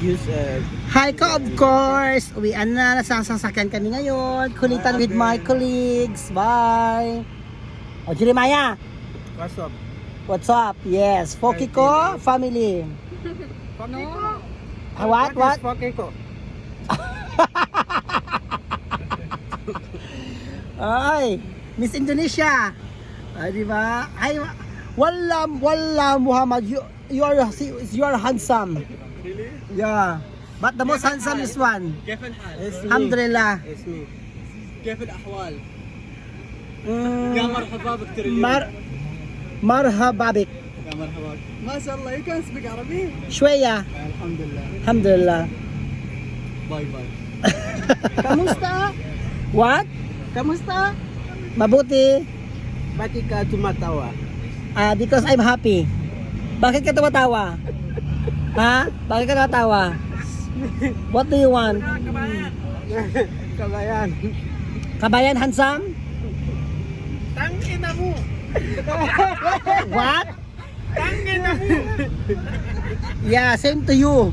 use Hi ka, of course. Uwian na, nasasakyan kami ngayon. Kulitan with my colleagues. Bye. O, Jeremiah. what's up? What's up? Yes, Fokiko family. Pakiko. What? Pakiko. Ay, Miss Indonesia. Ay, di ba? Ay, wala Muhammad. You are handsome. Really? Yeah. But the most handsome is one. كيف الحال؟ Alhamdulillah. It's me. كيف الأحوال؟ Mm, يا مرحبا بك ترى اليوم. marhaba bik. يا مرحبا. ما شاء الله you can speak عربي. Shweya. الحمد لله. Alhamdulillah. باي باي. Kamusta? What? Kamusta? Mabuti. Bakit ka tumatawa? Because I'm happy. Bakit ka tumatawa? Ha? Bakit ka tumatawa? What do you want? Kabayan. Kabayan handsome? Tangina mo! What? Tangina mo! Yeah, same to you.